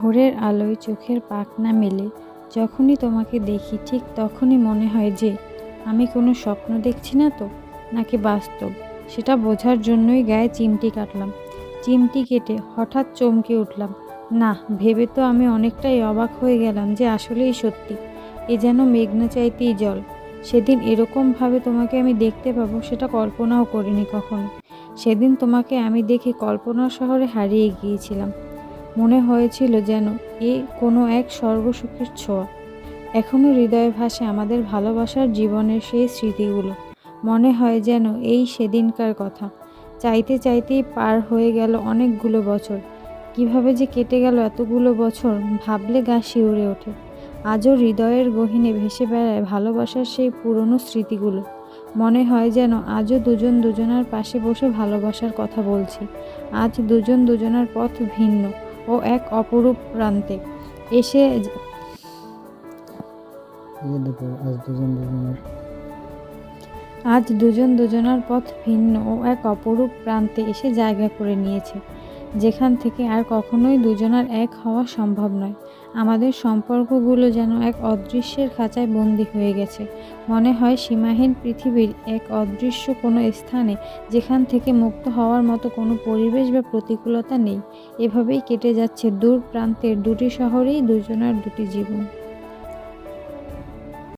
ভোরের আলোয় চোখের পাখনা মেলে যখনই তোমাকে দেখি ঠিক তখনই মনে হয় যে আমি কোনো স্বপ্ন দেখছি না তো, নাকি বাস্তব। সেটা বোঝার জন্যই গায়ে চিমটি কাটলাম। চিমটি কেটে হঠাৎ চমকে উঠলাম। না ভেবে তো আমি অনেকটাই অবাক হয়ে গেলাম যে আসলেই সত্যি এ যেন মেঘনা চাইতেই জল। সেদিন এরকমভাবে তোমাকে আমি দেখতে পাবো সেটা কল্পনাও করিনি কখনো। সেদিন তোমাকে আমি দেখে কল্পনার শহরে হারিয়ে গিয়েছিলাম। মনে হয়েছিল যেন এ কোনো এক স্বর্গসুখের ছোঁয়া। এখনও হৃদয়ে ভাসে আমাদের ভালোবাসার জীবনের সেই স্মৃতিগুলো। মনে হয় যেন এই সেদিনকার কথা। চাইতে চাইতেই পার হয়ে গেল অনেকগুলো বছর। কিভাবে যে কেটে গেল এতগুলো বছর ভাবলে গা শিউরে ওঠে। আজও হৃদয়ের গহীনে ভেসে বেড়ায় ভালোবাসার সেই পুরনো স্মৃতিগুলো। মনে হয় যেন আজও দুজন দুজনার পাশে বসে ভালোবাসার কথা বলছি। আজ দুজন দুজনার পথ ভিন্ন ও এক অপরূপ প্রান্তে এসে আজ দুজন দুজনার পথ ভিন্ন ও এক অপরূপ প্রান্তে এসে জায়গা করে নিয়েছে, যেখান থেকে আর কখনোই দুজনার এক হওয়া সম্ভব নয়। আমাদের সম্পর্কগুলো যেন এক অদৃশ্যের খাঁচায় বন্দী হয়ে গেছে। মনে হয় সীমাহীন পৃথিবীর এক অদৃশ্য কোনো স্থানে, যেখান থেকে মুক্ত হওয়ার মতো কোনো পরিবেশ বা প্রতিকূলতা নেই। এভাবেই কেটে যাচ্ছে দূর প্রান্তের দুটি শহরেই দুজনার দুটি জীবন।